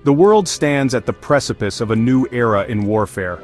The world stands at the precipice of a new era in warfare.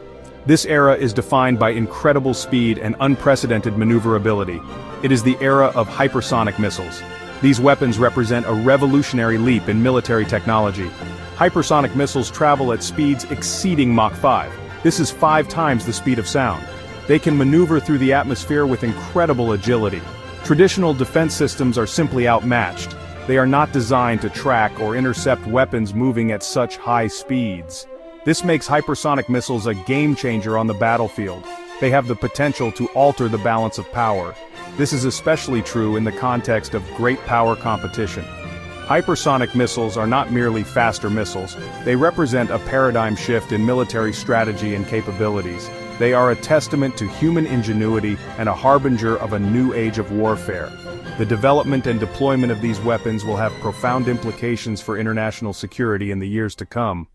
This era is defined by incredible speed and unprecedented maneuverability. It is the era of hypersonic missiles. These weapons represent a revolutionary leap in military technology. Hypersonic missiles travel at speeds exceeding Mach 5. This is 5 times the speed of sound. They can maneuver through the atmosphere with incredible agility. Traditional defense systems are simply outmatched. They are not designed to track or intercept weapons moving at such high speeds. This makes hypersonic missiles a game-changer on the battlefield. They have the potential to alter the balance of power. This is especially true in the context of great power competition. Hypersonic missiles are not merely faster missiles, they represent a paradigm shift in military strategy and capabilities. They are a testament to human ingenuity and a harbinger of a new age of warfare. The development and deployment of these weapons will have profound implications for international security in the years to come.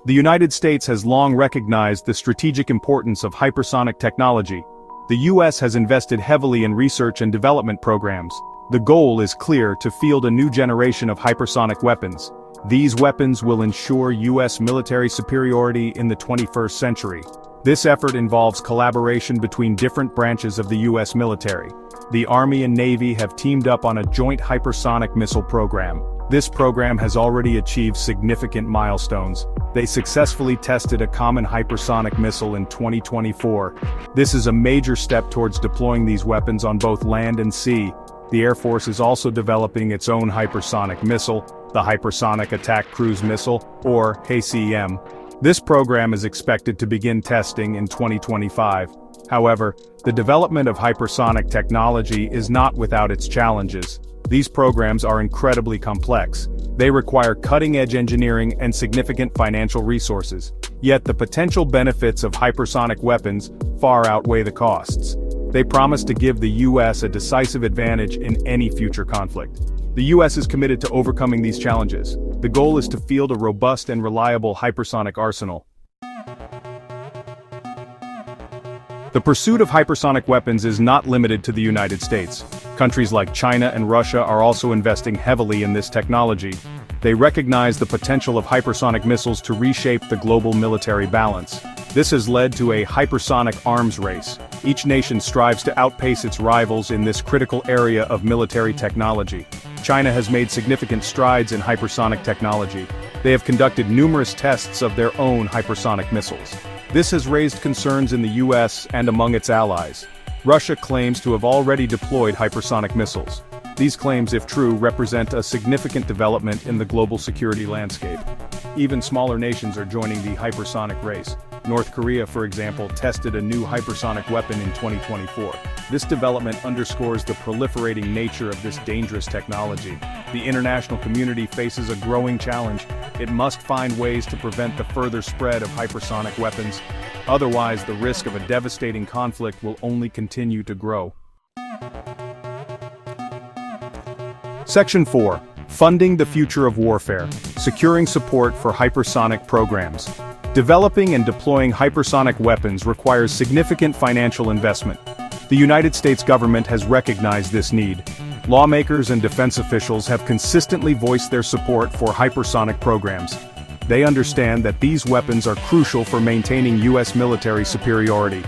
The United States has long recognized the strategic importance of hypersonic technology. The U.S. has invested heavily in research and development programs. The goal is clear: to field a new generation of hypersonic weapons. These weapons will ensure U.S. military superiority in the 21st century. This effort involves collaboration between different branches of the U.S. military. The Army and Navy have teamed up on a joint hypersonic missile program. This program has already achieved significant milestones. They successfully tested a common hypersonic missile in 2024. This is a major step towards deploying these weapons on both land and sea. The Air Force is also developing its own hypersonic missile, the Hypersonic Attack Cruise Missile, or HACM. This program is expected to begin testing in 2025. However, the development of hypersonic technology is not without its challenges. These programs are incredibly complex. They require cutting-edge engineering and significant financial resources. Yet the potential benefits of hypersonic weapons far outweigh the costs. They promise to give the U.S. a decisive advantage in any future conflict. The U.S. is committed to overcoming these challenges. The goal is to field a robust and reliable hypersonic arsenal. The pursuit of hypersonic weapons is not limited to the United States. Countries like China and Russia are also investing heavily in this technology. They recognize the potential of hypersonic missiles to reshape the global military balance. This has led to a hypersonic arms race. Each nation strives to outpace its rivals in this critical area of military technology. China has made significant strides in hypersonic technology. They have conducted numerous tests of their own hypersonic missiles. This has raised concerns in the U.S. and among its allies. Russia claims to have already deployed hypersonic missiles. These claims, if true, represent a significant development in the global security landscape. Even smaller nations are joining the hypersonic race. North Korea, for example, tested a new hypersonic weapon in 2024. This development underscores the proliferating nature of this dangerous technology. The international community faces a growing challenge. It must find ways to prevent the further spread of hypersonic weapons. Otherwise, the risk of a devastating conflict will only continue to grow. Section 4. Funding the future of warfare. Securing support for hypersonic programs. Developing and deploying hypersonic weapons requires significant financial investment. The United States government has recognized this need. Lawmakers and defense officials have consistently voiced their support for hypersonic programs. They understand that these weapons are crucial for maintaining U.S. military superiority.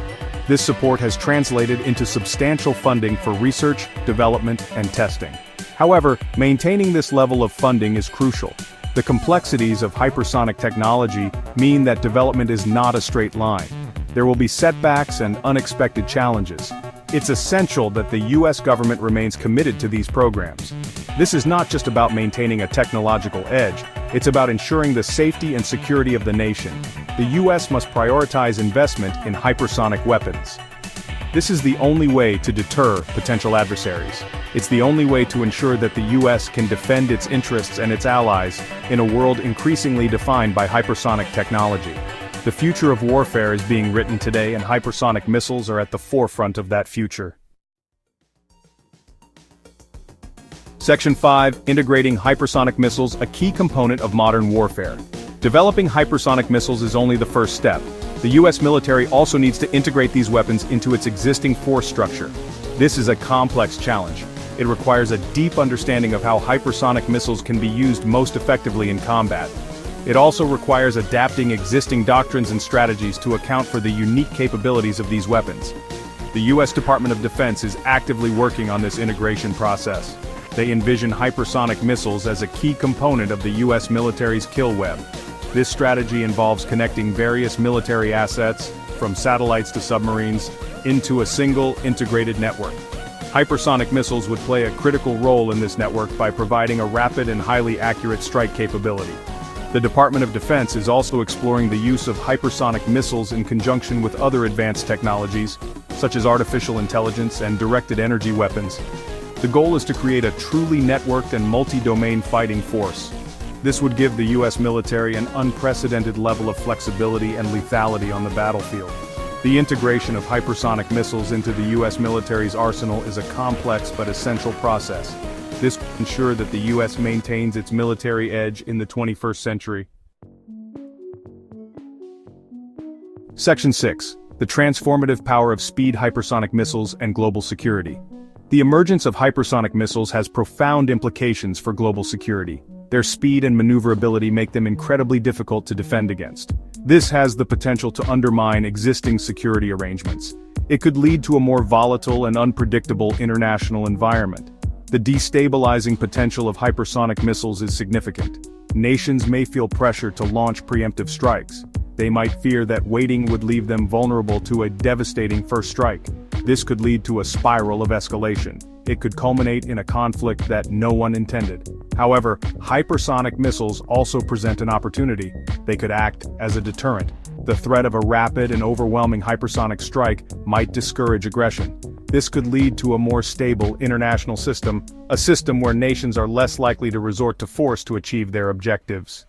This support has translated into substantial funding for research, development, and testing. However, maintaining this level of funding is crucial. The complexities of hypersonic technology mean that development is not a straight line. There will be setbacks and unexpected challenges. It's essential that the U.S. government remains committed to these programs. This is not just about maintaining a technological edge, it's about ensuring the safety and security of the nation. The U.S. must prioritize investment in hypersonic weapons. This is the only way to deter potential adversaries. It's the only way to ensure that the U.S. can defend its interests and its allies in a world increasingly defined by hypersonic technology. The future of warfare is being written today, and hypersonic missiles are at the forefront of that future. Section 5. Integrating hypersonic missiles, a key component of modern warfare. Developing hypersonic missiles is only the first step. The U.S. military also needs to integrate these weapons into its existing force structure. This is a complex challenge. It requires a deep understanding of how hypersonic missiles can be used most effectively in combat. It also requires adapting existing doctrines and strategies to account for the unique capabilities of these weapons. The U.S. Department of Defense is actively working on this integration process. They envision hypersonic missiles as a key component of the U.S. military's kill web. This strategy involves connecting various military assets, from satellites to submarines, into a single, integrated network. Hypersonic missiles would play a critical role in this network by providing a rapid and highly accurate strike capability. The Department of Defense is also exploring the use of hypersonic missiles in conjunction with other advanced technologies, such as artificial intelligence and directed energy weapons. The goal is to create a truly networked and multi-domain fighting force. This would give the U.S. military an unprecedented level of flexibility and lethality on the battlefield. The integration of hypersonic missiles into the U.S. military's arsenal is a complex but essential process. This will ensure that the U.S. maintains its military edge in the 21st century. Section 6. The transformative power of speed hypersonic missiles and global security. The emergence of hypersonic missiles has profound implications for global security. Their speed and maneuverability make them incredibly difficult to defend against. This has the potential to undermine existing security arrangements. It could lead to a more volatile and unpredictable international environment. The destabilizing potential of hypersonic missiles is significant. Nations may feel pressure to launch preemptive strikes. They might fear that waiting would leave them vulnerable to a devastating first strike. This could lead to a spiral of escalation. It could culminate in a conflict that no one intended. However, hypersonic missiles also present an opportunity. They could act as a deterrent. The threat of a rapid and overwhelming hypersonic strike might discourage aggression. This could lead to a more stable international system, a system where nations are less likely to resort to force to achieve their objectives.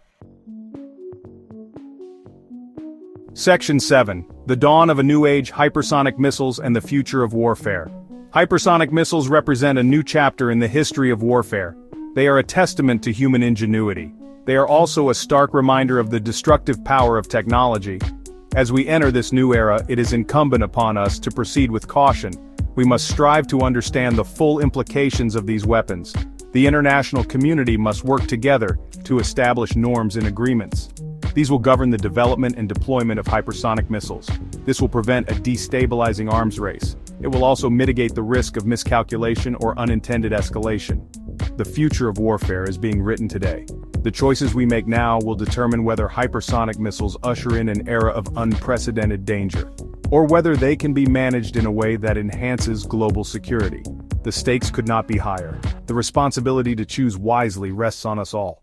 Section 7. The dawn of a new age: hypersonic missiles and the future of warfare. Hypersonic missiles represent a new chapter in the history of warfare. They are a testament to human ingenuity. They are also a stark reminder of the destructive power of technology. As we enter this new era, it is incumbent upon us to proceed with caution. We must strive to understand the full implications of these weapons. The international community must work together to establish norms and agreements. These will govern the development and deployment of hypersonic missiles. This will prevent a destabilizing arms race. It will also mitigate the risk of miscalculation or unintended escalation. The future of warfare is being written today. The choices we make now will determine whether hypersonic missiles usher in an era of unprecedented danger, or whether they can be managed in a way that enhances global security. The stakes could not be higher. The responsibility to choose wisely rests on us all.